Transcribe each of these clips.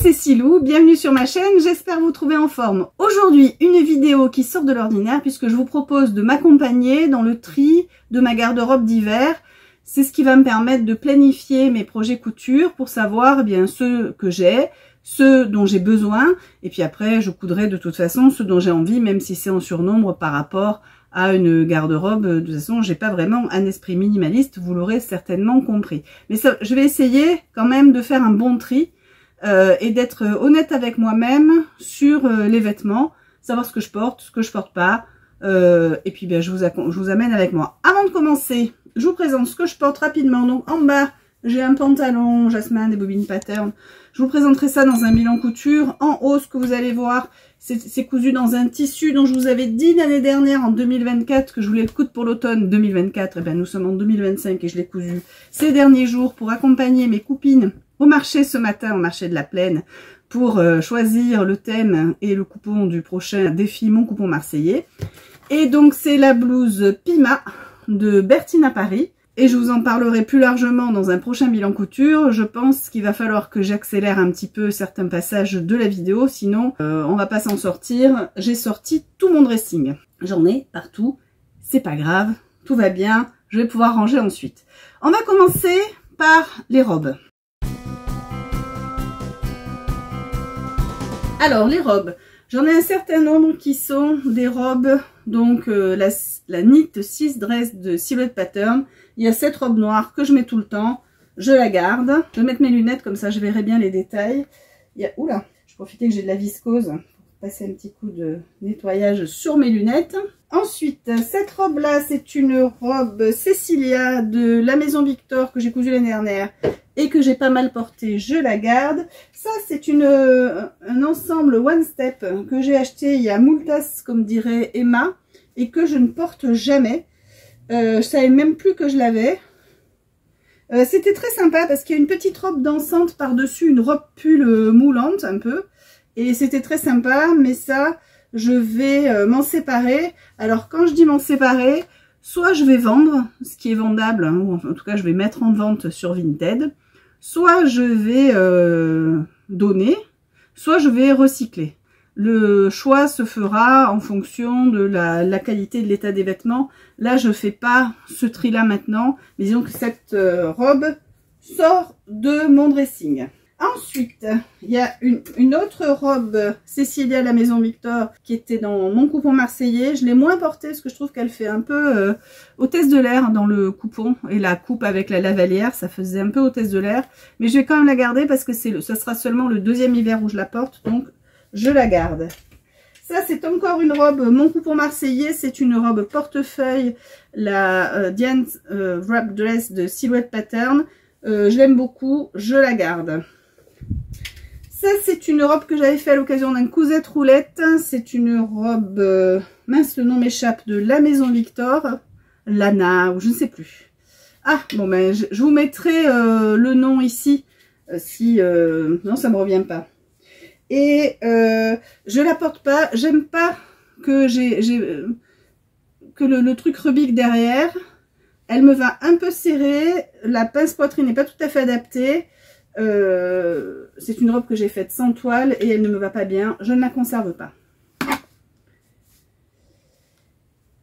c'est Silou, bienvenue sur ma chaîne, j'espère vous trouver en forme. Aujourd'hui, une vidéo qui sort de l'ordinaire puisque je vous propose de m'accompagner dans le tri de ma garde-robe d'hiver. C'est ce qui va me permettre de planifier mes projets couture pour savoir ceux que j'ai, ceux dont j'ai besoin, et puis après je coudrai de toute façon ceux dont j'ai envie, même si c'est en surnombre par rapport à une garde-robe. De toute façon, j'ai pas vraiment un esprit minimaliste, vous l'aurez certainement compris. Mais ça, je vais essayer quand même de faire un bon tri et d'être honnête avec moi-même sur les vêtements, savoir ce que je porte pas, et puis je vous amène avec moi. Avant de commencer, je vous présente ce que je porte rapidement. Donc en bas, j'ai un pantalon Jasmin des bobines pattern. Je vous présenterai ça dans un bilan couture. En haut, ce que vous allez voir, c'est cousu dans un tissu dont je vous avais dit l'année dernière, en 2024, que je voulais le coudre pour l'automne 2024. Et bien, nous sommes en 2025 et je l'ai cousu ces derniers jours pour accompagner mes copines au marché ce matin, au marché de la Plaine, pour choisir le thème et le coupon du prochain défi Mon Coupon Marseillais. Et donc, c'est la blouse Pima de Bertine à Paris. Et je vous en parlerai plus largement dans un prochain bilan couture. Je pense qu'il va falloir que j'accélère un petit peu certains passages de la vidéo, sinon on va pas s'en sortir. J'ai sorti tout mon dressing. J'en ai partout, c'est pas grave, tout va bien, je vais pouvoir ranger ensuite. On va commencer par les robes. Alors les robes, j'en ai un certain nombre qui sont des robes, donc la knit 6 dress de Silhouette Pattern. Il y a cette robe noire que je mets tout le temps, je la garde. Je vais mettre mes lunettes, comme ça je verrai bien les détails. Il y a, oula, je profitais que j'ai de la viscose pour passer un petit coup de nettoyage sur mes lunettes. Ensuite, cette robe-là, c'est une robe Cecilia de la Maison Victor que j'ai cousue l'année dernière et que j'ai pas mal portée, je la garde. Ça, c'est un ensemble One Step que j'ai acheté il y a moultas, comme dirait Emma, et que je ne porte jamais. Je savais même plus que je l'avais. C'était très sympa parce qu'il y a une petite robe dansante par-dessus, une robe pull moulante un peu. Et c'était très sympa, mais ça, je vais m'en séparer. Alors quand je dis m'en séparer, soit je vais vendre ce qui est vendable, hein, ou en tout cas je vais mettre en vente sur Vinted, soit je vais donner, soit je vais recycler. Le choix se fera en fonction de la qualité de l'état des vêtements. Là, je fais pas ce tri-là maintenant, mais disons que cette robe sort de mon dressing. Ensuite, il y a une autre robe Cecilia à la Maison Victor qui était dans mon coupon marseillais. Je l'ai moins portée parce que je trouve qu'elle fait un peu hôtesse de l'air dans le coupon. Et la coupe avec la lavalière, ça faisait un peu hôtesse de l'air. Mais je vais quand même la garder parce que ça sera seulement le deuxième hiver où je la porte. Donc, je la garde. Ça, c'est encore une robe Mon Coupon Marseillais. C'est une robe portefeuille, la Diane Wrap Dress de Silhouette Pattern. Je l'aime beaucoup, je la garde. Ça, c'est une robe que j'avais fait à l'occasion d'un cousette roulette. C'est une robe, mince, le nom m'échappe, de la Maison Victor. Lana, ou je ne sais plus. Ah, bon, ben, je vous mettrai le nom ici, si... non, ça me revient pas. Et je la porte pas, j'aime pas que que le truc rebique derrière. Elle me va un peu serrée, la pince poitrine n'est pas tout à fait adaptée. C'est une robe que j'ai faite sans toile et elle ne me va pas bien, je ne la conserve pas.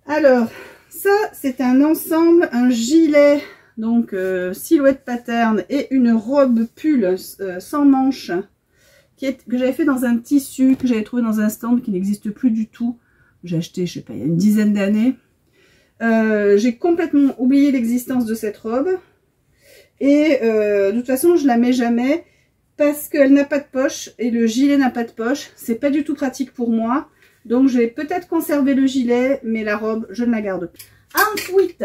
Alors, ça c'est un ensemble, un gilet, donc Silhouette Pattern et une robe pull sans manches. Que j'avais fait dans un tissu que j'avais trouvé dans un stand qui n'existe plus du tout. J'ai acheté, je sais pas, il y a une dizaine d'années. J'ai complètement oublié l'existence de cette robe. Et de toute façon, je la mets jamais parce qu'elle n'a pas de poche et le gilet n'a pas de poche. C'est pas du tout pratique pour moi. Donc, je vais peut-être conserver le gilet, mais la robe, je ne la garde plus. Ensuite,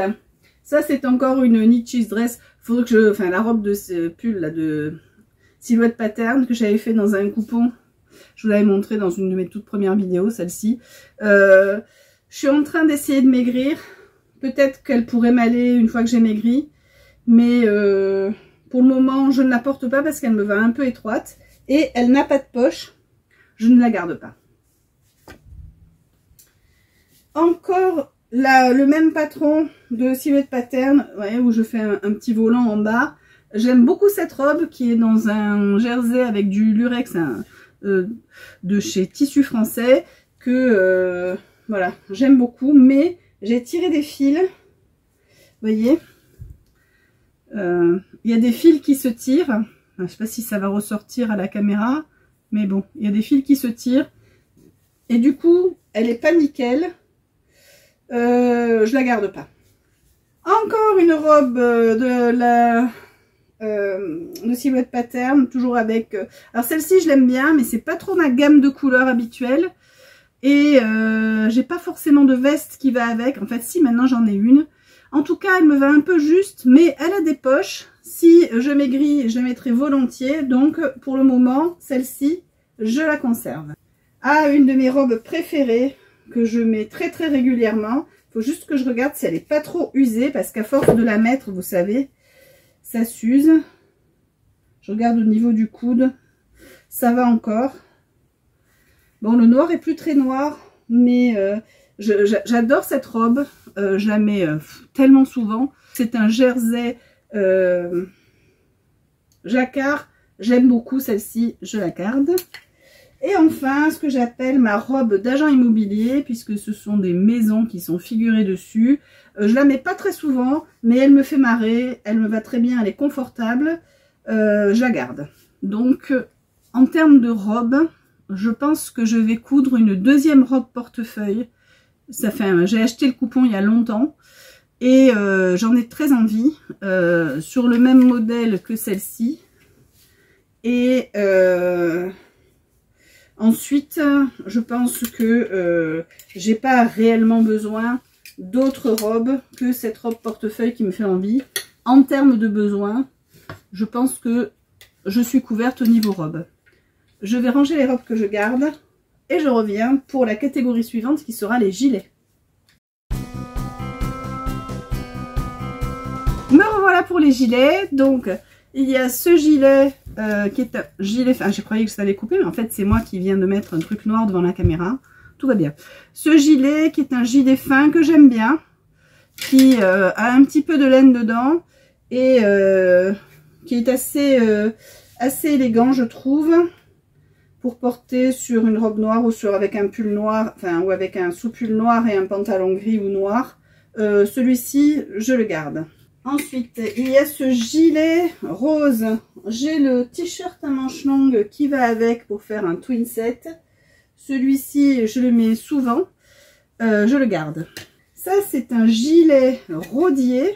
ça, c'est encore une knit cheese dress. Faudrait que enfin, la robe de ce pull là de Silhouette Pattern que j'avais fait dans un coupon. Je vous l'avais montré dans une de mes toutes premières vidéos, celle-ci. Je suis en train d'essayer de maigrir. Peut-être qu'elle pourrait m'aller une fois que j'ai maigri. Mais pour le moment, je ne la porte pas parce qu'elle me va un peu étroite. Et elle n'a pas de poche. Je ne la garde pas. Encore le même patron de Silhouette Pattern, ouais, où je fais un petit volant en bas. J'aime beaucoup cette robe qui est dans un jersey avec du lurex de chez Tissu Français que voilà, j'aime beaucoup, mais j'ai tiré des fils, vous voyez, il y a des fils qui se tirent, je ne sais pas si ça va ressortir à la caméra, mais bon, il y a des fils qui se tirent, et du coup, elle est pas nickel, je la garde pas. Encore une robe de Silhouette Pattern, toujours avec... alors celle-ci, je l'aime bien, mais c'est pas trop ma gamme de couleurs habituelle. Et j'ai pas forcément de veste qui va avec. En fait, si, maintenant j'en ai une. En tout cas, elle me va un peu juste, mais elle a des poches. Si je maigris, je la mettrai volontiers. Donc, pour le moment, celle-ci, je la conserve. Ah, une de mes robes préférées, que je mets très très régulièrement. Il faut juste que je regarde si elle est pas trop usée, parce qu'à force de la mettre, vous savez, ça s'use. Je regarde au niveau du coude. Ça va encore. Bon, le noir est plus très noir, mais j'adore cette robe. Je la mets tellement souvent. C'est un jersey jacquard. J'aime beaucoup celle-ci, je la garde. Et enfin, ce que j'appelle ma robe d'agent immobilier, puisque ce sont des maisons qui sont figurées dessus. Je la mets pas très souvent, mais elle me fait marrer. Elle me va très bien, elle est confortable. Je la garde. Donc, en termes de robe... je pense que je vais coudre une deuxième robe portefeuille. Ça fait, j'ai acheté le coupon il y a longtemps et j'en ai très envie, sur le même modèle que celle-ci. Et ensuite, je pense que j'ai pas réellement besoin d'autres robes que cette robe portefeuille qui me fait envie. En termes de besoins, je pense que je suis couverte au niveau robe. Je vais ranger les robes que je garde et je reviens pour la catégorie suivante qui sera les gilets. Me revoilà pour les gilets. Donc il y a ce gilet qui est un gilet, enfin je croyais que ça allait couper, mais en fait c'est moi qui viens de mettre un truc noir devant la caméra. Tout va bien. Ce gilet qui est un gilet fin que j'aime bien, qui a un petit peu de laine dedans et qui est assez élégant je trouve, pour porter sur une robe noire ou avec un pull noir, enfin ou avec un sous-pull noir et un pantalon gris ou noir. Celui-ci, je le garde. Ensuite, il y a ce gilet rose. J'ai le t-shirt à manches longues qui va avec pour faire un twin set. Celui-ci, je le mets souvent. Je le garde. Ça, c'est un gilet rodier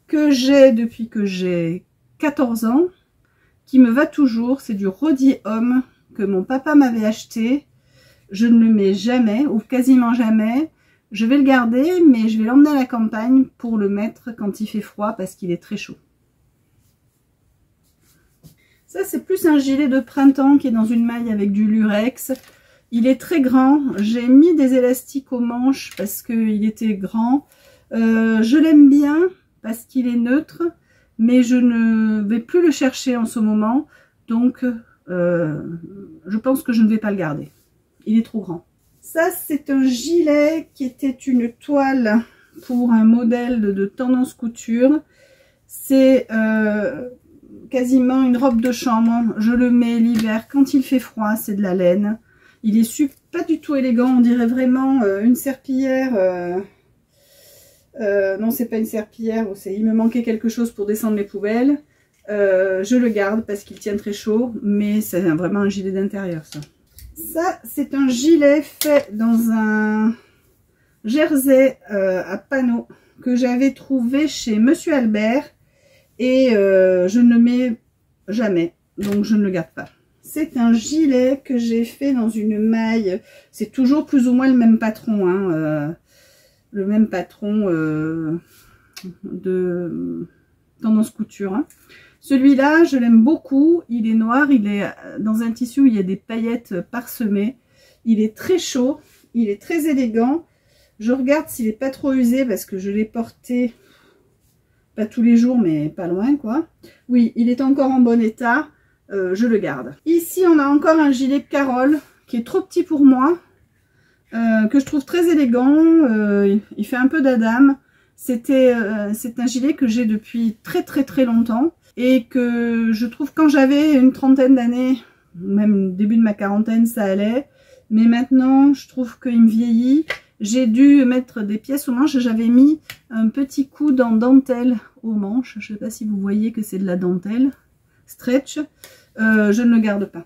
que j'ai depuis que j'ai 14 ans. Qui me va toujours, c'est du rodier homme que mon papa m'avait acheté. Je ne le mets jamais ou quasiment jamais. Je vais le garder, mais je vais l'emmener à la campagne pour le mettre quand il fait froid parce qu'il est très chaud. Ça, c'est plus un gilet de printemps qui est dans une maille avec du lurex. Il est très grand. J'ai mis des élastiques aux manches parce qu'il était grand. Je l'aime bien parce qu'il est neutre. Mais je ne vais plus le chercher en ce moment, donc je pense que je ne vais pas le garder. Il est trop grand. Ça, c'est un gilet qui était une toile pour un modèle de Tendance Couture. C'est quasiment une robe de chambre. Je le mets l'hiver quand il fait froid, c'est de la laine. Il est pas du tout élégant, on dirait vraiment une serpillière... non, c'est pas une serpillière, il me manquait quelque chose pour descendre les poubelles. Je le garde parce qu'il tient très chaud, mais c'est vraiment un gilet d'intérieur, ça. Ça, c'est un gilet fait dans un jersey à panneaux que j'avais trouvé chez Monsieur Albert et je ne le mets jamais, donc je ne le garde pas. C'est un gilet que j'ai fait dans une maille, c'est toujours plus ou moins le même patron, hein, le même patron de Tendance Couture. Hein. Celui-là, je l'aime beaucoup. Il est noir, il est dans un tissu où il y a des paillettes parsemées. Il est très chaud, il est très élégant. Je regarde s'il n'est pas trop usé parce que je l'ai porté, pas tous les jours, mais pas loin, quoi. Oui, il est encore en bon état. Je le garde. Ici, on a encore un gilet Carole qui est trop petit pour moi. Que je trouve très élégant, il fait un peu d'Adam, C'est un gilet que j'ai depuis très longtemps et que je trouve quand j'avais une trentaine d'années, même début de ma quarantaine, ça allait. Mais maintenant, je trouve qu'il me vieillit. J'ai dû mettre des pièces aux manches. J'avais mis un petit coude en dentelle aux manches. Je ne sais pas si vous voyez que c'est de la dentelle. Stretch. Je ne le garde pas.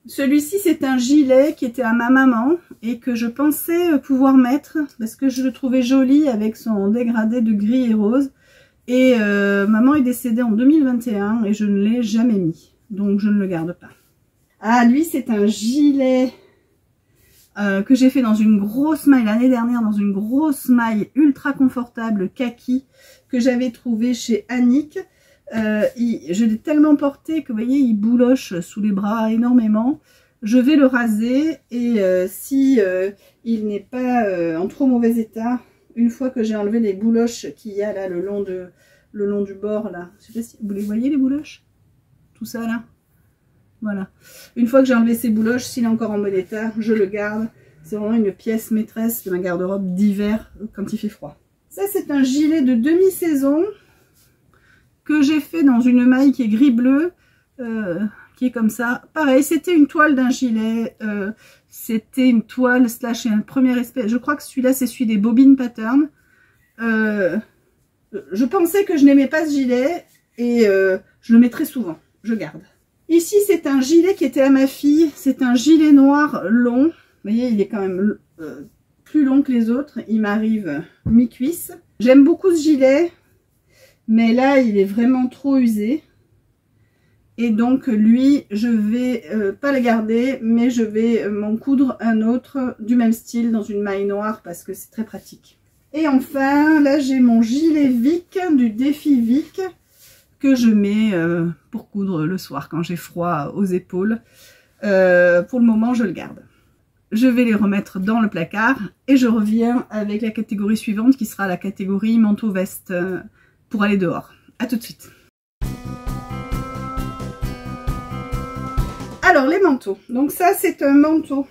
Celui-ci, c'est un gilet qui était à ma maman et que je pensais pouvoir mettre parce que je le trouvais joli avec son dégradé de gris et rose. Et maman est décédée en 2021 et je ne l'ai jamais mis. Donc, je ne le garde pas. Ah, lui, c'est un gilet que j'ai fait dans une grosse maille l'année dernière, dans une grosse maille ultra confortable kaki que j'avais trouvé chez Annick. Je l'ai tellement porté que vous voyez, il bouloche sous les bras énormément. Je vais le raser et si il n'est pas en trop mauvais état, une fois que j'ai enlevé les bouloches qu'il y a là le long du bord là, je sais pas si vous les voyez les bouloches, tout ça là. Voilà. Une fois que j'ai enlevé ces bouloches, s'il est encore en bon état, je le garde. C'est vraiment une pièce maîtresse de ma garde-robe d'hiver quand il fait froid. Ça, c'est un gilet de demi-saison que j'ai fait dans une maille qui est gris-bleu, qui est comme ça. Pareil, c'était une toile d'un gilet. C'était une toile slash un premier espèce. Je crois que celui-là, c'est celui des Bobine Pattern. Je pensais que je n'aimais pas ce gilet et je le mets très souvent. Je garde. Ici, c'est un gilet qui était à ma fille. C'est un gilet noir long. Vous voyez, il est quand même plus long que les autres. Il m'arrive mi-cuisse. J'aime beaucoup ce gilet, mais là, il est vraiment trop usé. Et donc, lui, je vais pas le garder, mais je vais m'en coudre un autre du même style dans une maille noire parce que c'est très pratique. Et enfin, là, j'ai mon gilet Vic du défi Vic, que je mets pour coudre le soir quand j'ai froid aux épaules. Pour le moment, je le garde. Je vais les remettre dans le placard et je reviens avec la catégorie suivante qui sera la catégorie manteau-veste pour aller dehors. A tout de suite. Alors, les manteaux. Donc ça, c'est un manteau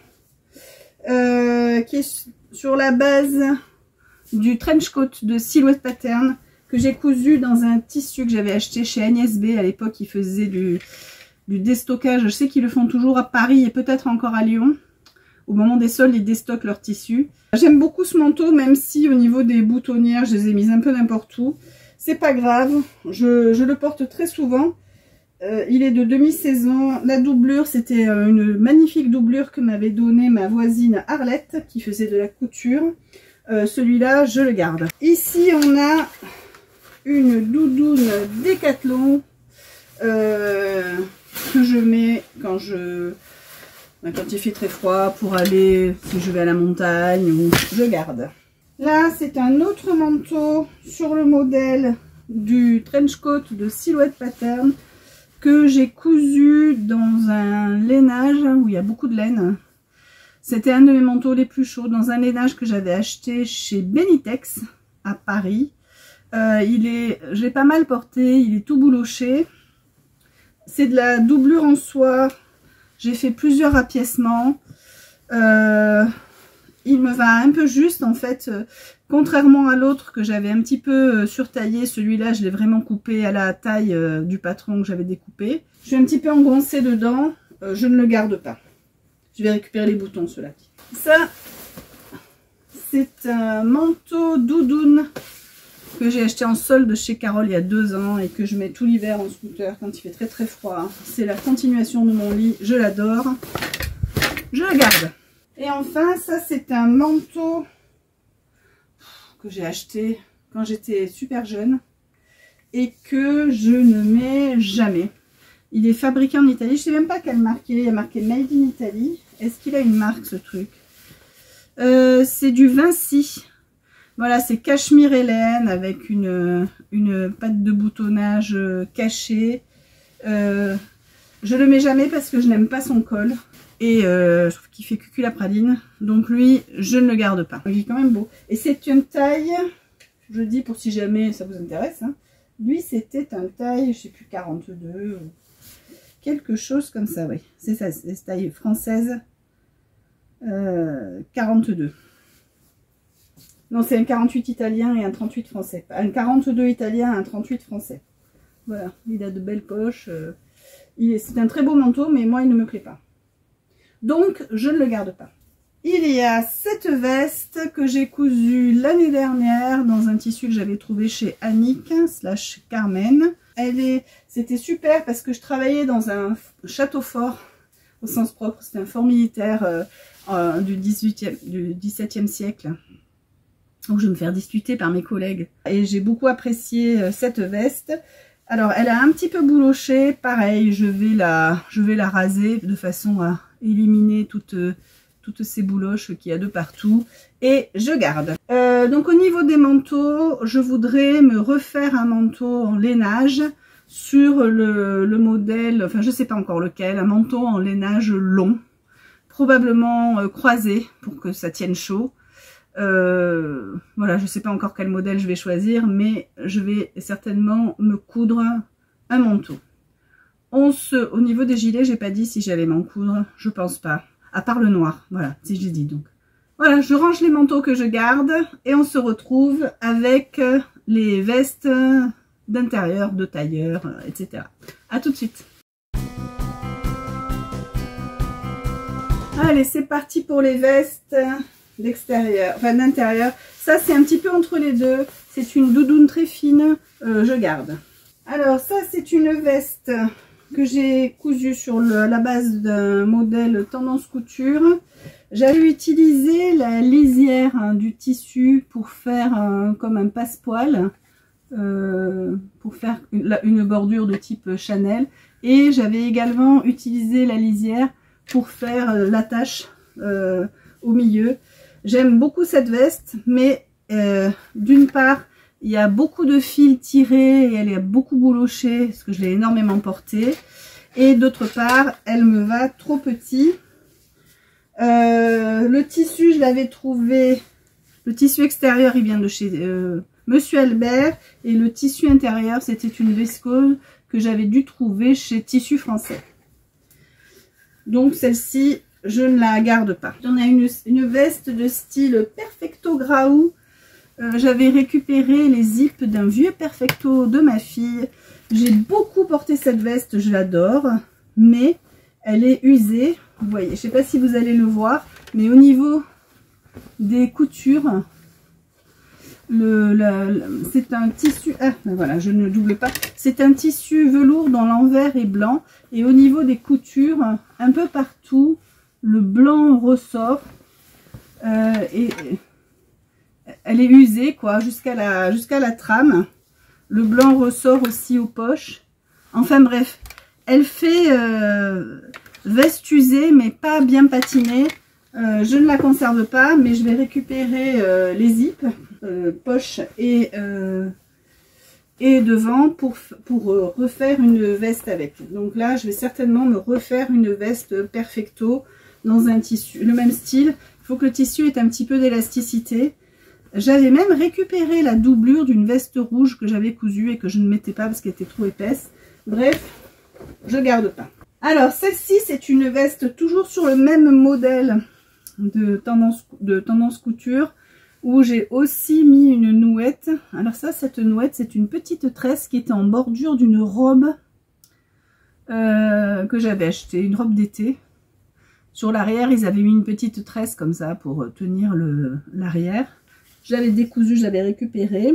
qui est sur la base du trench coat de Silhouette Pattern que j'ai cousu dans un tissu que j'avais acheté chez Agnès B. À l'époque, ils faisaient du déstockage. Je sais qu'ils le font toujours à Paris et peut-être encore à Lyon. Au moment des soldes, ils déstockent leur tissu. J'aime beaucoup ce manteau, même si au niveau des boutonnières, je les ai mises un peu n'importe où. C'est pas grave, je le porte très souvent. Il est de demi-saison. La doublure, c'était une magnifique doublure que m'avait donnée ma voisine Arlette, qui faisait de la couture. Celui-là, je le garde. Ici, on a une doudoune Décathlon que je mets quand il fait très froid pour aller, si je vais à la montagne, ou je garde. Là, c'est un autre manteau sur le modèle du trench coat de Silhouette Pattern que j'ai cousu dans un lainage où il y a beaucoup de laine. C'était un de mes manteaux les plus chauds dans un lainage que j'avais acheté chez Benitex à Paris. Je l'ai pas mal porté, il est tout bouloché. C'est de la doublure en soie. J'ai fait plusieurs rapiècements. Il me va un peu juste en fait. Contrairement à l'autre que j'avais un petit peu surtaillé, celui-là je l'ai vraiment coupé à la taille du patron que j'avais découpé. Je suis un petit peu engoncée dedans. Je ne le garde pas. Je vais récupérer les boutons, ceux-là. Ça, c'est un manteau doudoune que j'ai acheté en solde chez Carole il y a 2 ans et que je mets tout l'hiver en scooter quand il fait très très froid. C'est la continuation de mon lit, je l'adore. Je le garde. Et enfin, ça c'est un manteau que j'ai acheté quand j'étais super jeune et que je ne mets jamais. Il est fabriqué en Italie, je ne sais même pas quelle marque il est, il y a marqué Made in Italy. Est-ce qu'il a une marque ce truc? C'est du Vinci. Voilà, c'est cachemire et laine avec une patte de boutonnage cachée. Je le mets jamais parce que je n'aime pas son col. Et je trouve qu'il fait cucu la praline. Donc lui, je ne le garde pas. Il est quand même beau. Et c'est une taille, je dis pour si jamais ça vous intéresse. Hein. Lui, c'était un taille, je sais plus, 42 ou quelque chose comme ça, oui. C'est ça, c'est taille française. 42. Non, c'est un 48 italien et un 38 français. Un 42 italien et un 38 français. Voilà, il a de belles poches. C'est un très beau manteau, mais moi, il ne me plaît pas. Donc, je ne le garde pas. Il y a cette veste que j'ai cousue l'année dernière dans un tissu que j'avais trouvé chez Annick / Carmen. C'était super parce que je travaillais dans un château fort au sens propre. C'était un fort militaire du XVIIe siècle. Donc je vais me faire discuter par mes collègues. Et j'ai beaucoup apprécié cette veste. Alors elle a un petit peu bouloché. Pareil, je vais la raser de façon à éliminer toutes ces bouloches qu'il y a de partout. Et je garde. Donc au niveau des manteaux, je voudrais me refaire un manteau en lainage sur le modèle, enfin je sais pas encore lequel, un manteau en lainage long. Probablement croisé pour que ça tienne chaud. Voilà, je sais pas encore quel modèle je vais choisir, mais je vais certainement me coudre un manteau. Au niveau des gilets, j'ai pas dit si j'allais m'en coudre, je pense pas. À part le noir, voilà, si j'ai dit donc. Voilà, je range les manteaux que je garde et on se retrouve avec les vestes d'intérieur, de tailleur, etc. À tout de suite. Allez, c'est parti pour les vestes d'extérieur, enfin d'intérieur. Ça, c'est un petit peu entre les deux. C'est une doudoune très fine, je garde. Alors, ça, c'est une veste que j'ai cousue sur la base d'un modèle tendance couture. J'avais utilisé la lisière du tissu pour faire comme un passepoil, pour faire une bordure de type Chanel. Et j'avais également utilisé la lisière pour faire l'attache au milieu. J'aime beaucoup cette veste, mais d'une part, il y a beaucoup de fils tirés et elle est beaucoup boulochée parce que je l'ai énormément portée. Et d'autre part, elle me va trop petit. Le tissu, je l'avais trouvé, le tissu extérieur, il vient de chez Monsieur Albert. Et le tissu intérieur, c'était une viscose que j'avais dû trouver chez Tissu Français. Donc celle-ci, je ne la garde pas. J'en ai une veste de style Perfecto Grau. J'avais récupéré les zips d'un vieux Perfecto de ma fille. J'ai beaucoup porté cette veste, je l'adore, mais elle est usée. Vous voyez, je ne sais pas si vous allez le voir, mais au niveau des coutures, c'est un tissu, ben voilà, je ne double pas, c'est un tissu velours dont l'envers est blanc, et au niveau des coutures, un peu partout, le blanc ressort, et elle est usée, quoi, jusqu'à la trame. Le blanc ressort aussi aux poches. Enfin bref, elle fait veste usée, mais pas bien patinée. Je ne la conserve pas, mais je vais récupérer les zips, poches et devant pour refaire une veste avec. Donc là, je vais certainement me refaire une veste Perfecto dans un tissu, le même style. Il faut que le tissu ait un petit peu d'élasticité. J'avais même récupéré la doublure d'une veste rouge que j'avais cousue et que je ne mettais pas parce qu'elle était trop épaisse. Bref, je garde pas. Alors, celle-ci, c'est une veste toujours sur le même modèle de tendance couture où j'ai aussi mis une nouette. Alors ça, cette nouette, c'est une petite tresse qui était en bordure d'une robe que j'avais achetée, une robe d'été. Sur l'arrière, ils avaient mis une petite tresse comme ça pour tenir l'arrière. J'avais décousu, je l'avais récupéré.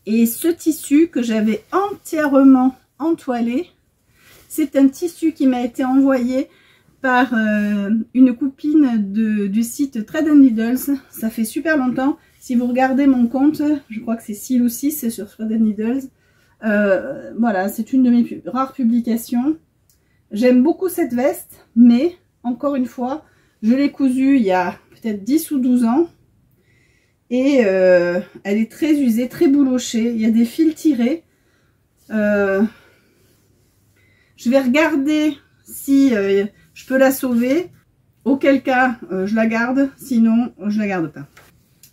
Et ce tissu que j'avais entièrement entoilé, c'est un tissu qui m'a été envoyé par une copine du site Thread & Needles. Ça fait super longtemps. Si vous regardez mon compte, je crois que c'est Silou 6 sur Thread & Needles. Voilà, c'est une de mes rares publications. J'aime beaucoup cette veste, mais encore une fois, je l'ai cousue il y a peut-être 10 ou 12 ans. Et elle est très usée, très boulochée. Il y a des fils tirés. Je vais regarder si je peux la sauver. Auquel cas, je la garde. Sinon, je la garde pas.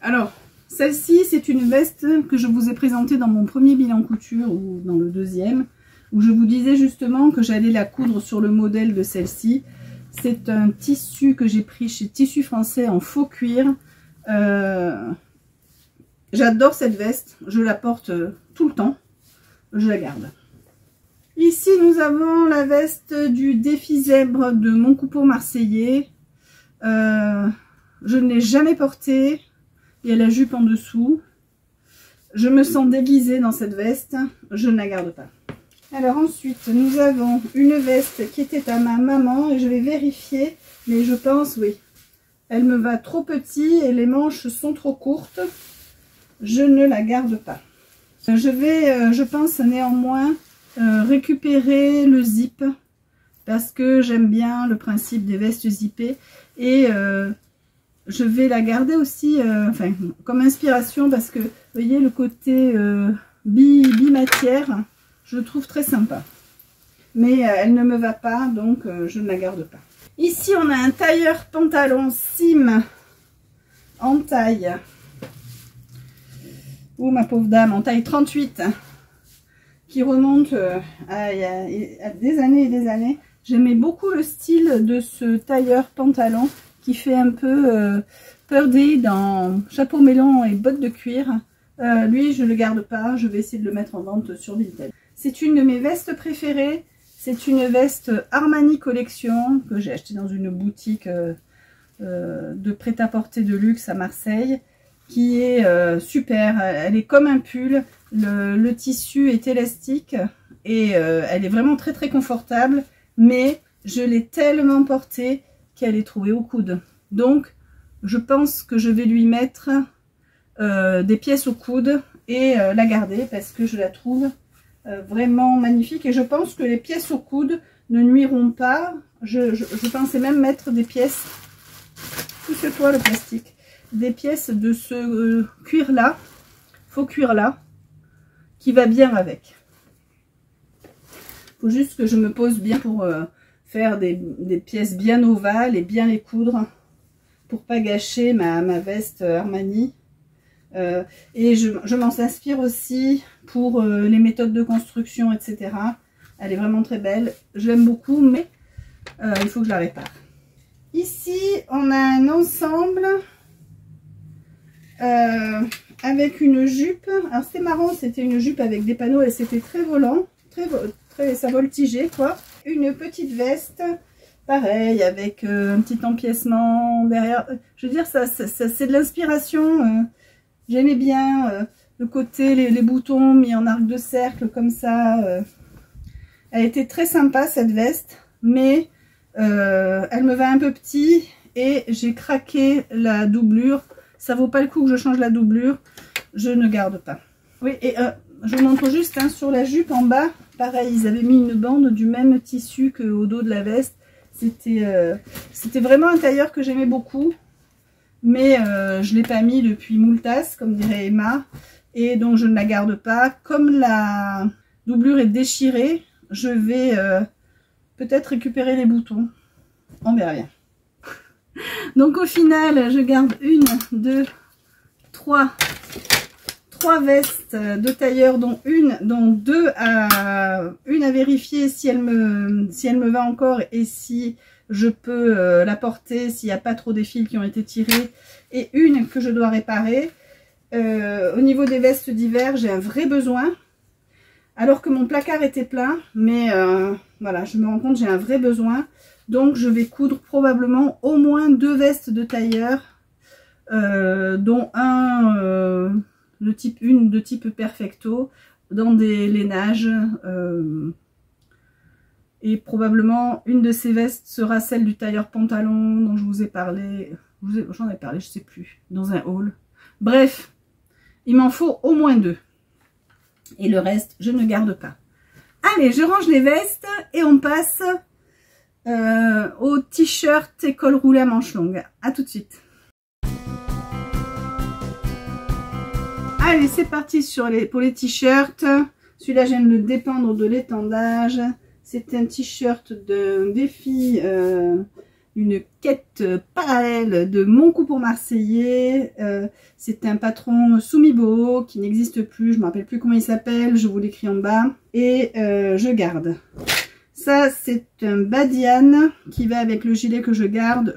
Alors, celle-ci, c'est une veste que je vous ai présentée dans mon premier bilan couture ou dans le deuxième, où je vous disais justement que j'allais la coudre sur le modèle de celle-ci. C'est un tissu que j'ai pris chez Tissu Français en faux cuir. J'adore cette veste, je la porte tout le temps, je la garde. Ici nous avons la veste du défi zèbre de Mon Coupeau Marseillais. Je ne l'ai jamais portée, il y a la jupe en dessous. Je me sens déguisée dans cette veste, je ne la garde pas. Alors ensuite nous avons une veste qui était à ma maman et je vais vérifier, mais je pense oui. Elle me va trop petit et les manches sont trop courtes. Je ne la garde pas. Je vais, je pense néanmoins, récupérer le zip parce que j'aime bien le principe des vestes zippées et je vais la garder aussi enfin, comme inspiration parce que vous voyez le côté bi-matière, je le trouve très sympa. Mais elle ne me va pas donc je ne la garde pas. Ici on a un tailleur pantalon Sim en taille, ou ma pauvre dame, en taille 38 qui remonte à des années et des années. J'aimais beaucoup le style de ce tailleur pantalon qui fait un peu perdé dans chapeau melon et bottes de cuir. Lui je ne le garde pas, je vais essayer de le mettre en vente sur Vinted. C'est une de mes vestes préférées. C'est une veste Armani Collection que j'ai achetée dans une boutique de prêt-à-porter de luxe à Marseille, qui est super. Elle est comme un pull, le tissu est élastique et elle est vraiment très très confortable, mais je l'ai tellement portée qu'elle est trouée au coude. Donc je pense que je vais lui mettre des pièces au coude et la garder parce que je la trouve vraiment magnifique et je pense que les pièces au coude ne nuiront pas. Je pensais même mettre des pièces, pousse-toi le plastique, des pièces de ce cuir là, faux cuir là, qui va bien avec. Faut juste que je me pose bien pour faire des pièces bien ovales et bien les coudre pour pas gâcher ma veste Armani. Et je m'en inspire aussi pour les méthodes de construction, etc. Elle est vraiment très belle, je l'aime beaucoup, mais il faut que je la répare. Ici on a un ensemble avec une jupe. Alors c'est marrant, c'était une jupe avec des panneaux et c'était très volant, ça voltigeait quoi. Une petite veste pareil avec un petit empiècement derrière. Je veux dire, ça c'est de l'inspiration. J'aimais bien le côté, les boutons mis en arc de cercle comme ça. Elle était très sympa cette veste, mais elle me va un peu petit et j'ai craqué la doublure. Ça vaut pas le coup que je change la doublure, je ne garde pas. Oui, et je vous montre juste hein, sur la jupe en bas, pareil, ils avaient mis une bande du même tissu qu'au dos de la veste. C'était vraiment un tailleur que j'aimais beaucoup. Mais je ne l'ai pas mis depuis moultasse, comme dirait Emma, et donc je ne la garde pas. Comme la doublure est déchirée, je vais peut-être récupérer les boutons. On verra bien. Donc au final, je garde une, deux, trois vestes de tailleur, dont deux une à vérifier si elle me va encore et si je peux la porter s'il n'y a pas trop des fils qui ont été tirés, et une que je dois réparer. Au niveau des vestes d'hiver, j'ai un vrai besoin, alors que mon placard était plein, mais voilà, je me rends compte j'ai un vrai besoin, donc je vais coudre probablement au moins 2 vestes de tailleur, dont une de type perfecto, dans des lainages. Et probablement une de ces vestes sera celle du tailleur pantalon dont je vous ai parlé. J'en ai parlé, je sais plus, dans un haul. Bref, il m'en faut au moins 2. Et le reste, je ne garde pas. Allez, je range les vestes et on passe au t-shirt et col roulé à manches longues. À tout de suite. Allez, c'est parti pour les t-shirts. Celui-là, j'aime le dépendre de l'étendage. C'est un t-shirt d'un défi, une quête parallèle de Mon Coupeau Marseillais. C'est un patron Sumibo qui n'existe plus, je ne me rappelle plus comment il s'appelle, je vous l'écris en bas. Et je garde. Ça, c'est un badiane qui va avec le gilet que je garde,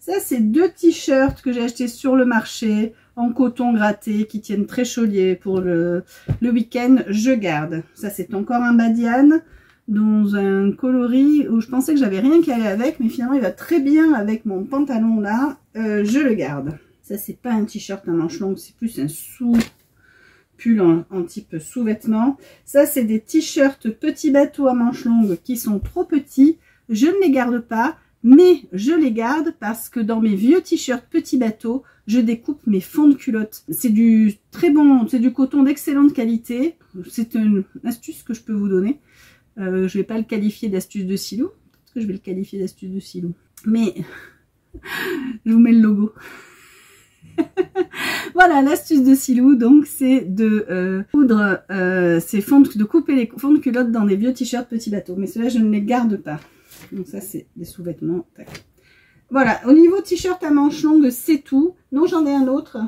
Ça, c'est 2 t-shirts que j'ai achetés sur le marché. en coton gratté qui tiennent très chaulier pour le week-end, je garde. Ça c'est encore un badiane dans un coloris où je pensais que j'avais rien qui allait avec, mais finalement il va très bien avec mon pantalon là, je le garde. Ça c'est pas un t-shirt à manches longues, c'est plus un pull en type sous-vêtement. Ça c'est des t-shirts petits bateaux à manches longues qui sont trop petits, je ne les garde pas, mais je les garde parce que dans mes vieux t-shirts petits bateaux, je découpe mes fonds de culotte. C'est du très bon, c'est du coton d'excellente qualité. C'est une astuce que je peux vous donner. Je vais pas le qualifier d'astuce de Silou, parce que je vais le qualifier d'astuce de Silou. Mais je vous mets le logo. Voilà, l'astuce de Silou, donc c'est de coudre de couper les fonds de culotte dans des vieux t-shirts petits bateaux. Mais ceux-là, je ne les garde pas. Donc ça, c'est des sous-vêtements. Voilà, au niveau t-shirt à manches longues, c'est tout. Non, j'en ai un autre,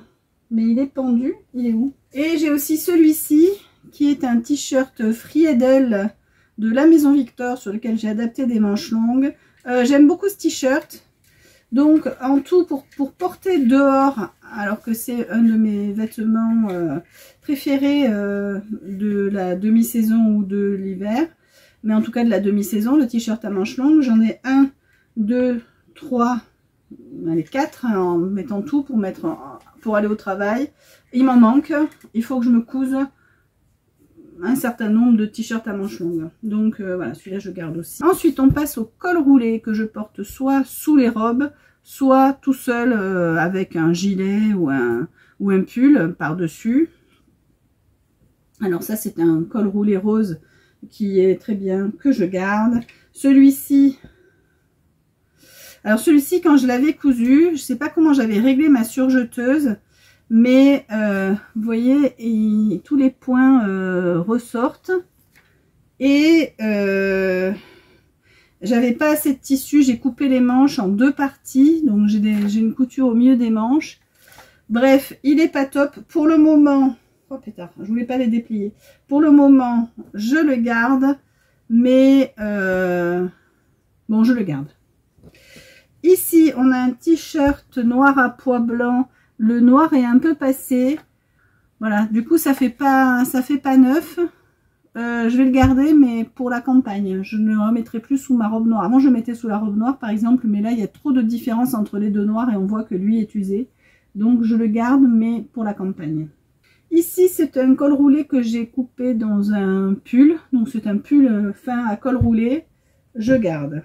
mais il est pendu. Il est où? Et j'ai aussi celui-ci, qui est un t-shirt Friedel de la Maison Victor, sur lequel j'ai adapté des manches longues. J'aime beaucoup ce t-shirt. Donc, en tout, pour porter dehors, alors que c'est un de mes vêtements préférés de la demi-saison ou de l'hiver, mais en tout cas de la demi-saison, le t-shirt à manches longues, j'en ai 1, 2, 3, allez 4, hein, en mettant tout pour aller au travail. Il m'en manque, il faut que je me couse un certain nombre de t-shirts à manches longues. Donc voilà, celui-là je garde aussi. Ensuite on passe au col roulé que je porte soit sous les robes, soit tout seul avec un gilet ou un pull par-dessus. Alors ça c'est un col roulé rose qui est très bien, que je garde. Celui-ci, alors celui-ci quand je l'avais cousu, je sais pas comment j'avais réglé ma surjeteuse, mais vous voyez, tous les points ressortent et j'avais pas assez de tissu, j'ai coupé les manches en 2 parties, donc j'ai une couture au milieu des manches. Bref, il est pas top pour le moment. Oh pétard, je voulais pas les déplier. Pour le moment, je le garde, mais bon, je le garde. Ici, on a un t-shirt noir à pois blanc. Le noir est un peu passé. Voilà, du coup, ça fait pas neuf. Je vais le garder, mais pour la campagne. Je ne le remettrai plus sous ma robe noire. Avant, je le mettais sous la robe noire, par exemple, mais là, il y a trop de différence entre les deux noirs et on voit que lui est usé. Donc, je le garde, mais pour la campagne. Ici, c'est un col roulé que j'ai coupé dans un pull. Donc, c'est un pull fin à col roulé. Je garde.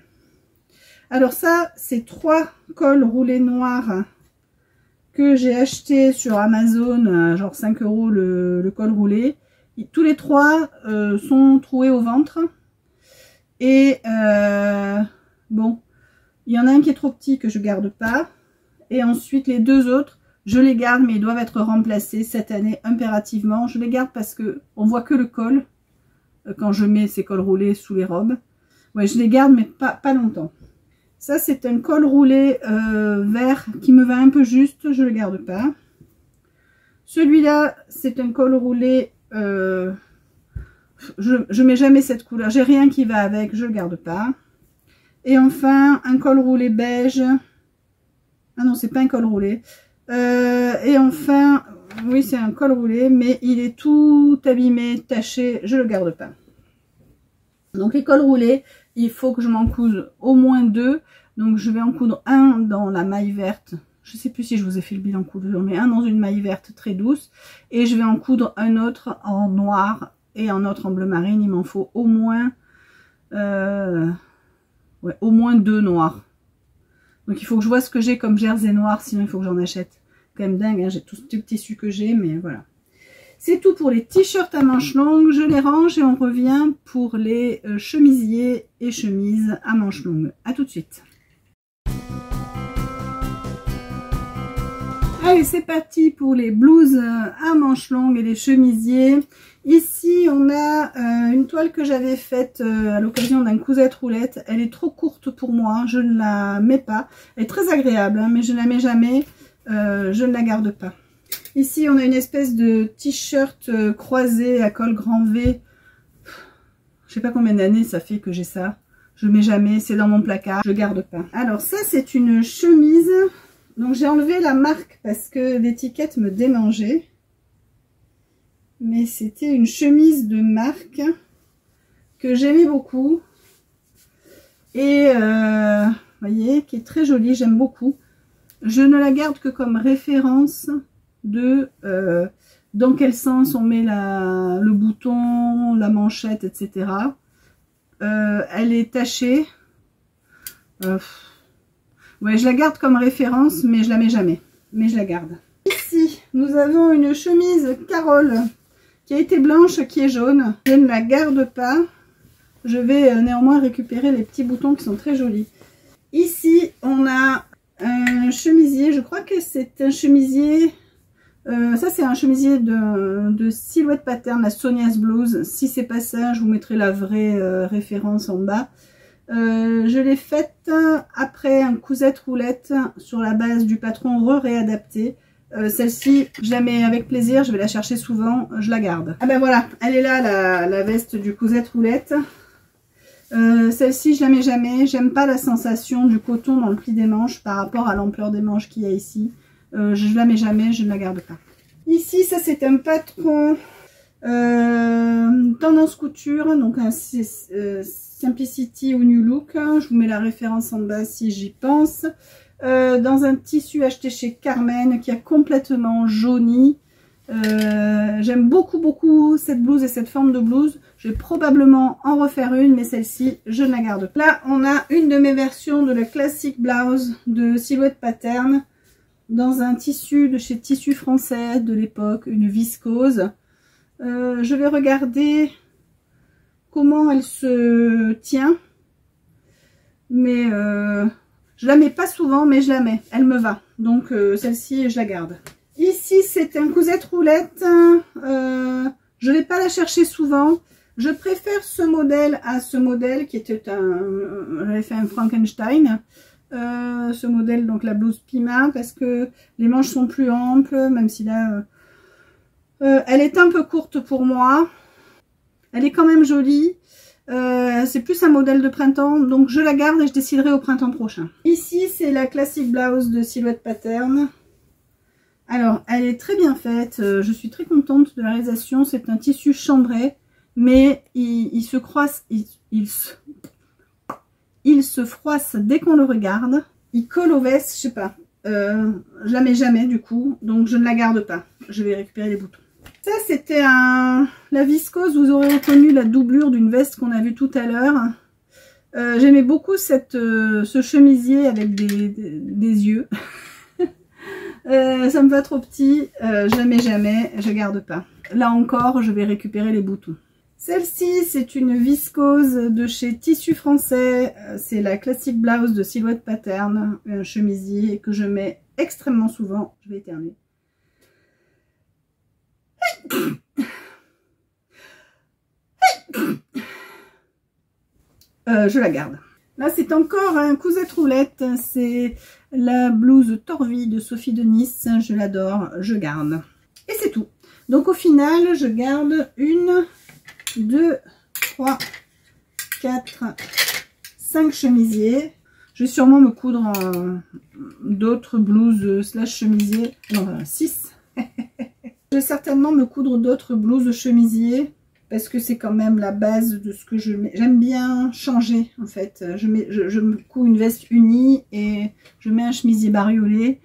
Alors ça, c'est 3 cols roulés noirs que j'ai acheté sur Amazon, genre 5 € le col roulé. Tous les 3 sont troués au ventre. Et bon, il y en a un qui est trop petit que je garde pas. Et ensuite, les 2 autres, je les garde, mais ils doivent être remplacés cette année impérativement. Je les garde parce que on voit que le col quand je mets ces cols roulés sous les robes. Ouais, je les garde, mais pas longtemps. Ça, c'est un col roulé vert qui me va un peu juste. Je le garde pas. Celui-là, c'est un col roulé. Je mets jamais cette couleur. J'ai rien qui va avec. Je le garde pas. Et enfin, un col roulé beige. Ah non, c'est pas un col roulé. Et enfin, oui, c'est un col roulé, mais il est tout abîmé, taché. Je le garde pas. Donc les cols roulés, il faut que je m'en couse au moins 2. Donc je vais en coudre un dans la maille verte. Je sais plus si je vous ai fait le bilan coudure, mais un dans une maille verte très douce. Et je vais en coudre un autre en noir et un autre en bleu marine. Il m'en faut au moins, au moins 2 noirs. Donc il faut que je vois ce que j'ai comme jersey noir, sinon il faut que j'en achète. Quand même dingue, hein, j'ai tout ce tissu que j'ai, mais voilà. C'est tout pour les t-shirts à manches longues. Je les range et on revient pour les chemisiers et chemises à manches longues. A tout de suite. Allez, c'est parti pour les blouses à manches longues et les chemisiers. Ici, on a une toile que j'avais faite à l'occasion d'un cousette roulette. Elle est trop courte pour moi, je ne la mets pas. Elle est très agréable, hein, mais je ne la mets jamais. Je ne la garde pas. Ici, on a une espèce de t-shirt croisé à col grand V. Je sais pas combien d'années ça fait que j'ai ça. Je mets jamais, c'est dans mon placard, je garde pas. Alors ça, c'est une chemise Donc j'ai enlevé la marque parce que l'étiquette me démangeait. Mais c'était une chemise de marque que j'aimais beaucoup. Et vous voyez, qui est très jolie, j'aime beaucoup. Je ne la garde que comme référence de dans quel sens on met le bouton, la manchette, etc. Elle est tachée. Ouais, je la garde comme référence, mais je la mets jamais. Mais je la garde. Ici, nous avons une chemise Carole qui a été blanche, qui est jaune. Je ne la garde pas. Je vais néanmoins récupérer les petits boutons qui sont très jolis. Ici, on a un chemisier. Je crois que c'est un chemisier... ça, c'est un chemisier de Silhouette Pattern, la Sonia's Blues. Si c'est pas ça, je vous mettrai la vraie référence en bas. Je l'ai faite après un cousette roulette sur la base du patron réadapté. Celle-ci, je la mets avec plaisir, je vais la chercher souvent, je la garde. Ah ben voilà, elle est là, la veste du cousette roulette. Celle-ci, je la mets jamais. J'aime pas la sensation du coton dans le pli des manches par rapport à l'ampleur des manches qu'il y a ici. Je la mets jamais, je ne la garde pas. Ici, ça c'est un patron tendance couture, donc un Simplicity ou New Look. Je vous mets la référence en bas si j'y pense. Dans un tissu acheté chez Carmen qui a complètement jauni. J'aime beaucoup cette blouse et cette forme de blouse. Je vais probablement en refaire une, mais celle-ci, je ne la garde pas. Là, on a une de mes versions de la Classic Blouse de Silhouette Pattern dans un tissu de chez Tissu Français de l'époque, une viscose. Je vais regarder comment elle se tient, mais je la mets pas souvent, mais je la mets, elle me va. Donc celle-ci, je la garde. Ici, c'est un cousette roulette. Je vais pas la chercher souvent. Je préfère ce modèle à ce modèle qui était j'avais fait un Frankenstein. Ce modèle, donc la blouse Pima, parce que les manches sont plus amples, même si là, elle est un peu courte pour moi. Elle est quand même jolie. C'est plus un modèle de printemps, donc je la garde et je déciderai au printemps prochain. Ici, c'est la Classic Blouse de Silhouette Pattern. Alors, elle est très bien faite. Je suis très contente de la réalisation. C'est un tissu chambré, mais il se croise, il se froisse dès qu'on le regarde. Il colle aux vestes, je sais pas. Je la mets jamais du coup, donc je ne la garde pas. Je vais récupérer les boutons. Ça, c'était la viscose. Vous aurez reconnu la doublure d'une veste qu'on a vue tout à l'heure. J'aimais beaucoup ce chemisier avec des yeux. Ça me va trop petit. Je la mets jamais, je garde pas. Là encore, je vais récupérer les boutons. Celle-ci, c'est une viscose de chez Tissu Français. C'est la Classic Blouse de Silhouette Pattern. Un chemisier que je mets extrêmement souvent. Je vais éternuer. Je la garde. Là, c'est encore un cousette roulette. C'est la blouse Torvi de Sophie de Nice. Je l'adore, je garde. Et c'est tout. Donc au final, je garde 1, 2, 3, 4, 5 chemisiers. Je vais sûrement me coudre d'autres blouses slash chemisiers. Non, 6. Je vais certainement me coudre d'autres blouses chemisiers. Parce que c'est quand même la base de ce que je mets. J'aime bien changer en fait. Je me couds une veste unie et je mets un chemisier bariolé.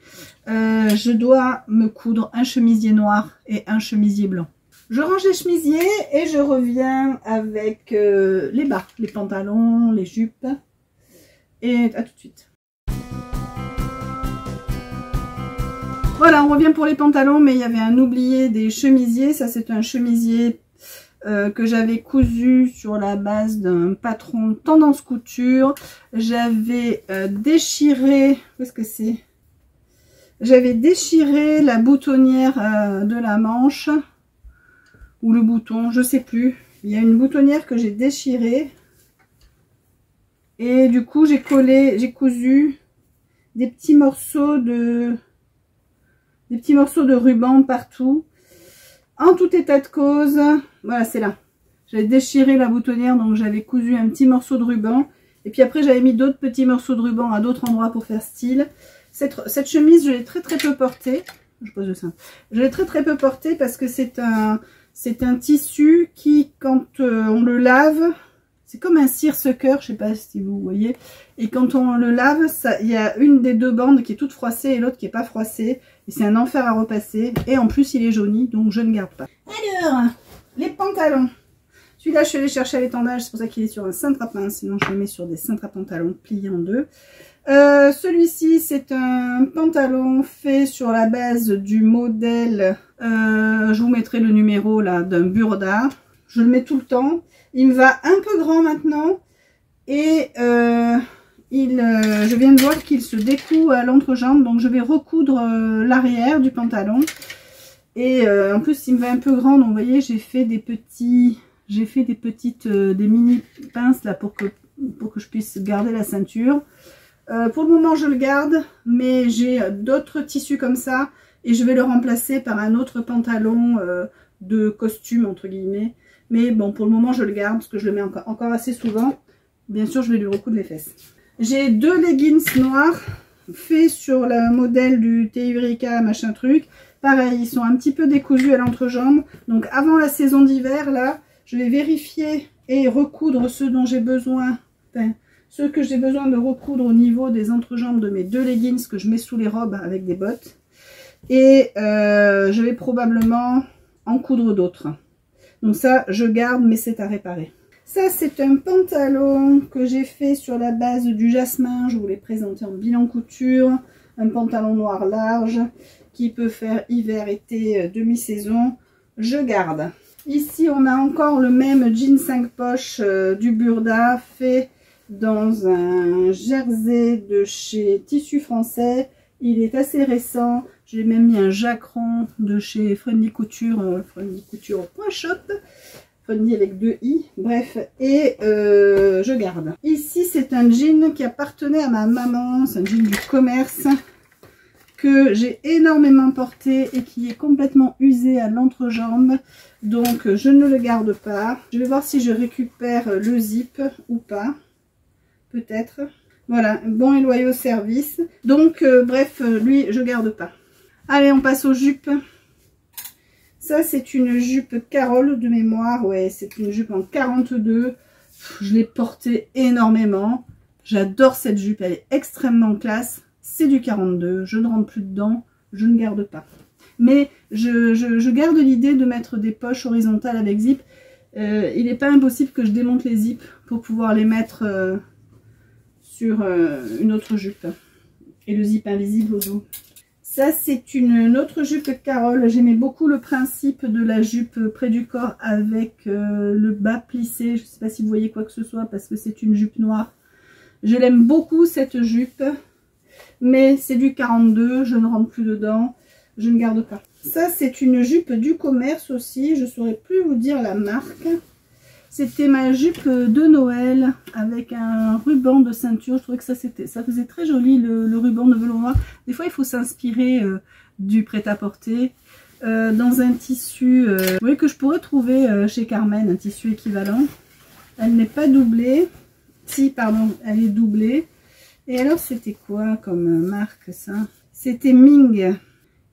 Je dois me coudre un chemisier noir et un chemisier blanc. Je range les chemisiers et je reviens avec les bas, les pantalons, les jupes. Et à tout de suite. Voilà, on revient pour les pantalons, mais il y avait un oublié des chemisiers. Ça, c'est un chemisier que j'avais cousu sur la base d'un patron tendance couture. J'avais déchiré, où est-ce que c'est? J'avais déchiré la boutonnière de la manche, ou le bouton, je sais plus. Il y a une boutonnière que j'ai déchirée. Et du coup, j'ai cousu des petits morceaux de ruban partout. En tout état de cause, voilà, c'est là. J'avais déchiré la boutonnière, donc j'avais cousu un petit morceau de ruban. Et puis après, j'avais mis d'autres petits morceaux de ruban à d'autres endroits pour faire style. Cette chemise, je l'ai très peu portée. Je pose le sein. Je l'ai très peu portée parce que c'est un tissu qui, quand on le lave, c'est comme un seersucker, je sais pas si vous voyez. Et quand on le lave, il y a une des deux bandes qui est toute froissée et l'autre qui est pas froissée. Et c'est un enfer à repasser. Et en plus, il est jauni, donc je ne garde pas. Alors, les pantalons. Celui-là, je suis allée chercher à l'étendage, c'est pour ça qu'il est sur un cintre à pince. Sinon, je le mets sur des cintres à pantalon pliés en deux. Celui-ci, c'est un pantalon fait sur la base du modèle. Je vous mettrai le numéro là d'un Burda. Je le mets tout le temps. Il me va un peu grand maintenant. Et je viens de voir qu'il se découd à l'entrejambe. Donc, je vais recoudre l'arrière du pantalon. Et en plus, il me va un peu grand. Donc, vous voyez, j'ai fait des mini pinces là pour que je puisse garder la ceinture. Pour le moment, je le garde, mais j'ai d'autres tissus comme ça et je vais le remplacer par un autre pantalon de costume entre guillemets. Mais bon, pour le moment, je le garde parce que je le mets encore assez souvent. Bien sûr, je vais lui recoudre les fesses. J'ai deux leggings noirs faits sur le modèle du Eureka machin truc. Pareil, ils sont un petit peu décousus à l'entrejambe. Donc avant la saison d'hiver, là, je vais vérifier et recoudre ceux dont j'ai besoin. Enfin, ceux que j'ai besoin de recoudre au niveau des entrejambes de mes deux leggings que je mets sous les robes avec des bottes. Et je vais probablement en coudre d'autres. Donc ça, je garde, mais c'est à réparer. Ça, c'est un pantalon que j'ai fait sur la base du jasmin. Je vous l'ai présenté en bilan couture. Un pantalon noir large qui peut faire hiver, été, demi-saison. Je garde. Ici, on a encore le même jean 5 poches du Burda fait dans un jersey de chez Tissu Français. Il est assez récent. J'ai même mis un jacqueron de chez Friendly Couture, Friendly Couture point shop. Friendly avec 2 i. Bref, et je garde. Ici, c'est un jean qui appartenait à ma maman. C'est un jean du commerce que j'ai énormément porté et qui est complètement usé à l'entrejambe. Donc, je ne le garde pas. Je vais voir si je récupère le zip ou pas. Peut-être. Voilà, bon et loyaux service. Donc, bref, lui, je garde pas. Allez, on passe aux jupes. Ça, c'est une jupe Carole de mémoire. Ouais, c'est une jupe en 42. Je l'ai portée énormément. J'adore cette jupe. Elle est extrêmement classe. C'est du 42. Je ne rentre plus dedans. Je ne garde pas. Mais je garde l'idée de mettre des poches horizontales avec zip. Il n'est pas impossible que je démonte les zips pour pouvoir les mettre sur une autre jupe. Et le zip invisible au dos. Ça, c'est une autre jupe Carole. J'aimais beaucoup le principe de la jupe près du corps avec le bas plissé. Je ne sais pas si vous voyez quoi que ce soit parce que c'est une jupe noire. Je l'aime beaucoup cette jupe. Mais c'est du 42. Je ne rentre plus dedans. Je ne garde pas. Ça, c'est une jupe du commerce aussi. Je ne saurais plus vous dire la marque. C'était ma jupe de Noël avec un ruban de ceinture. Je trouvais que ça faisait très joli le ruban de velours noir. Des fois, il faut s'inspirer du prêt-à-porter. Dans un tissu vous voyez, que je pourrais trouver chez Carmen, un tissu équivalent. Elle n'est pas doublée. Si, pardon, elle est doublée. Et alors, c'était quoi comme marque ça? C'était Ming.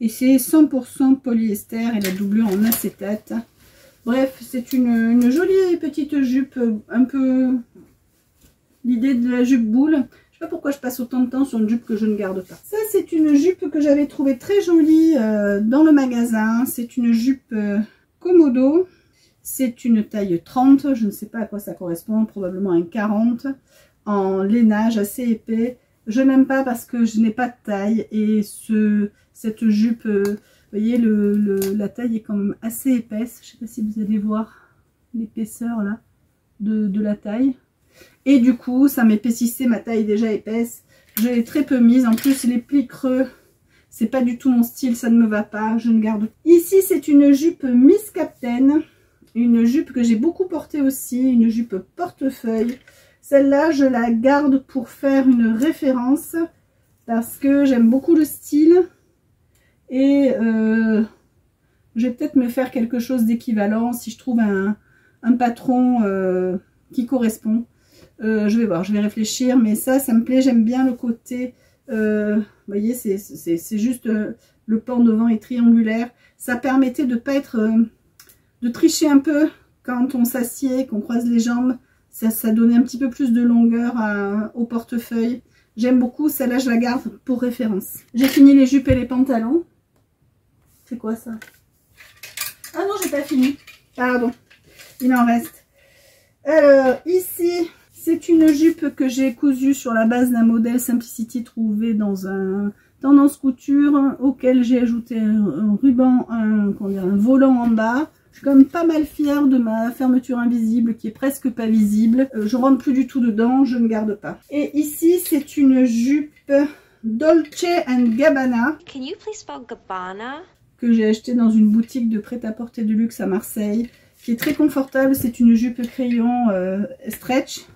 Et c'est 100% polyester et la doublure en acétate. Bref, c'est une jolie petite jupe, un peu l'idée de la jupe boule. Je ne sais pas pourquoi je passe autant de temps sur une jupe que je ne garde pas. Ça, c'est une jupe que j'avais trouvée très jolie dans le magasin. C'est une jupe Komodo. C'est une taille 30. Je ne sais pas à quoi ça correspond, probablement un 40. En lainage assez épais. Je n'aime pas parce que je n'ai pas de taille. Et cette jupe... vous voyez, la taille est quand même assez épaisse. Je ne sais pas si vous allez voir l'épaisseur là de la taille. Et du coup, ça m'épaississait ma taille déjà épaisse. Je l'ai très peu mise. En plus, les plis creux, c'est pas du tout mon style. Ça ne me va pas. Je ne garde pas. Ici, c'est une jupe Miss Captain. Une jupe que j'ai beaucoup portée aussi. Une jupe portefeuille. Celle-là, je la garde pour faire une référence. Parce que j'aime beaucoup le style. Et je vais peut-être me faire quelque chose d'équivalent si je trouve un patron qui correspond. Je vais voir, je vais réfléchir. Mais ça me plaît. J'aime bien le côté Vous voyez, c'est juste le pan devant est triangulaire. Ça permettait de pas être, de tricher un peu quand on s'assied, qu'on croise les jambes. Ça donnait un petit peu plus de longueur au portefeuille. J'aime beaucoup, celle-là je la garde pour référence. J'ai fini les jupes et les pantalons. C'est quoi ça? Ah non, j'ai pas fini. Pardon, il en reste. Alors, ici, c'est une jupe que j'ai cousue sur la base d'un modèle Simplicity trouvé dans un tendance couture auquel j'ai ajouté un ruban, un volant en bas. Je suis quand même pas mal fière de ma fermeture invisible qui est presque pas visible. Je rentre plus du tout dedans, je ne garde pas. Et ici, c'est une jupe Dolce & Gabbana. Can you please spell Gabbana? Que j'ai achetée dans une boutique de prêt-à-porter de luxe à Marseille. Qui est très confortable. C'est une jupe crayon stretch.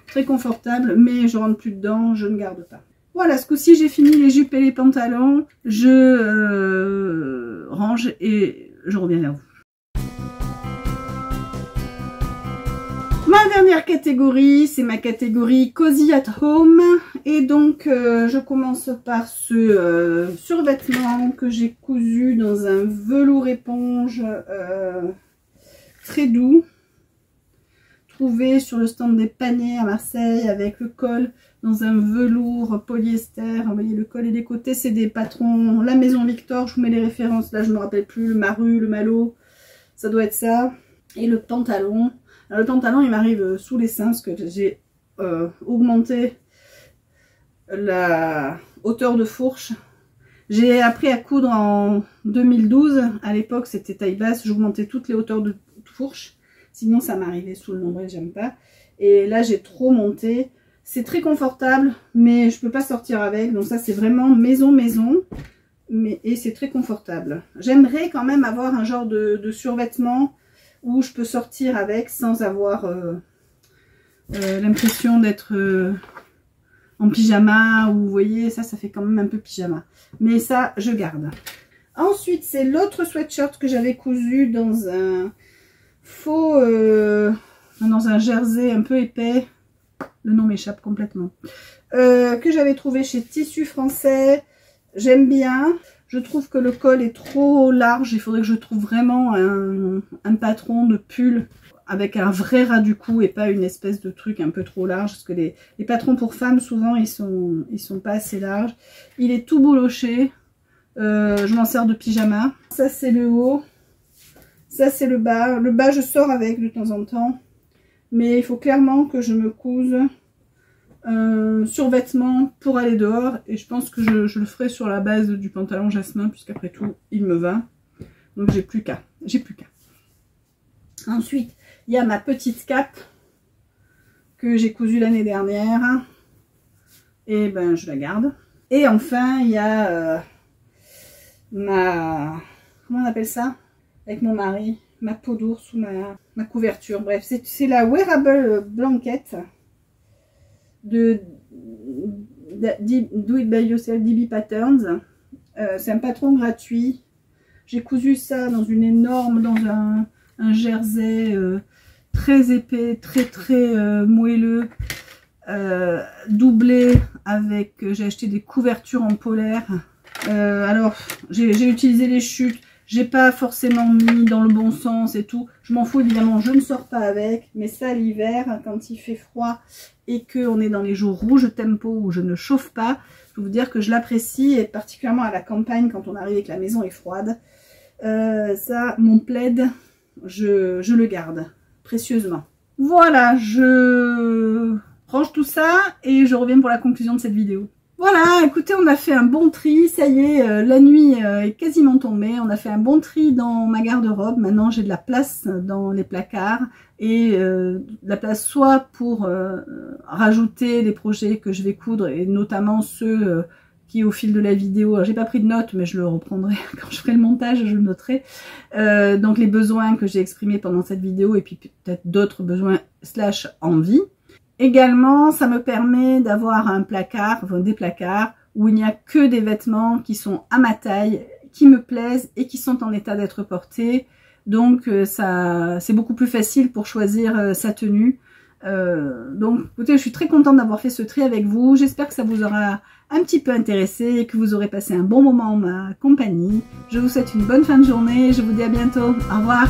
Très confortable, mais je rentre plus dedans, je ne garde pas. Voilà, ce coup-ci, j'ai fini les jupes et les pantalons. Je range et je reviens vers vous. Ma dernière catégorie, c'est ma catégorie Cozy at Home. Et donc, je commence par ce survêtement que j'ai cousu dans un velours éponge très doux. Trouvé sur le stand des paniers à Marseille avec le col dans un velours polyester. Vous voyez, le col et les côtés, c'est des patrons. La Maison Victor, je vous mets les références. Là, je ne me rappelle plus. Le Maru, le Malo, ça doit être ça. Et le pantalon. Alors, le pantalon, il m'arrive sous les seins parce que j'ai augmenté la hauteur de fourche. J'ai appris à coudre en 2012. À l'époque, c'était taille basse. J'augmentais toutes les hauteurs de fourche. Sinon, ça m'arrivait sous le nombril, j'aime pas. Et là, j'ai trop monté. C'est très confortable, mais je peux pas sortir avec. Donc ça, c'est vraiment maison. Et c'est très confortable. J'aimerais quand même avoir un genre de survêtement où je peux sortir avec sans avoir l'impression d'être en pyjama. Ou vous voyez, ça fait quand même un peu pyjama. Mais ça, je garde. Ensuite, c'est l'autre sweatshirt que j'avais cousu dans un faux, dans un jersey un peu épais. Le nom m'échappe complètement. Que j'avais trouvé chez Tissu Français. J'aime bien. Je trouve que le col est trop large. Il faudrait que je trouve vraiment un patron de pull avec un vrai ras du cou et pas une espèce de truc un peu trop large. Parce que les patrons pour femmes, souvent, ils sont pas assez larges. Il est tout bouloché. Je m'en sers de pyjama. Ça, c'est le haut. Ça, c'est le bas. Le bas, je sors avec de temps en temps. Mais il faut clairement que je me couse un survêtement pour aller dehors. Et je pense que je le ferai sur la base du pantalon jasmin, puisqu'après tout, il me va. Donc, j'ai plus qu'à. Ensuite, il y a ma petite cape que j'ai cousue l'année dernière. Et ben, je la garde. Et enfin, il y a ma... Comment on appelle ça? Avec mon mari. Ma peau d'ours ou ma couverture. Bref, c'est la Wearable Blanket de Do It By Yourself DB Patterns. C'est un patron gratuit. J'ai cousu ça dans un jersey très épais, très moelleux, doublé avec, j'ai acheté des couvertures en polaire. Alors, j'ai utilisé les chutes. J'ai pas forcément mis dans le bon sens et tout. Je m'en fous, évidemment, je ne sors pas avec. Mais ça, l'hiver, quand il fait froid et qu'on est dans les jours rouges tempo où je ne chauffe pas, je peux vous dire que je l'apprécie. Et particulièrement à la campagne, quand on arrive et que la maison est froide. Ça, mon plaid, je le garde précieusement. Voilà, je range tout ça et je reviens pour la conclusion de cette vidéo. Voilà, écoutez, on a fait un bon tri, ça y est, la nuit est quasiment tombée, on a fait un bon tri dans ma garde-robe. Maintenant j'ai de la place dans les placards et de la place soit pour rajouter les projets que je vais coudre et notamment ceux qui au fil de la vidéo, j'ai pas pris de notes mais je le reprendrai quand je ferai le montage, je le noterai. Donc les besoins que j'ai exprimés pendant cette vidéo et puis peut-être d'autres besoins / envie. Également, ça me permet d'avoir un placard, enfin des placards, où il n'y a que des vêtements qui sont à ma taille, qui me plaisent et qui sont en état d'être portés. Donc ça, c'est beaucoup plus facile pour choisir sa tenue. Donc écoutez, je suis très contente d'avoir fait ce tri avec vous. J'espère que ça vous aura un petit peu intéressé et que vous aurez passé un bon moment en ma compagnie. Je vous souhaite une bonne fin de journée. Je vous dis à bientôt. Au revoir.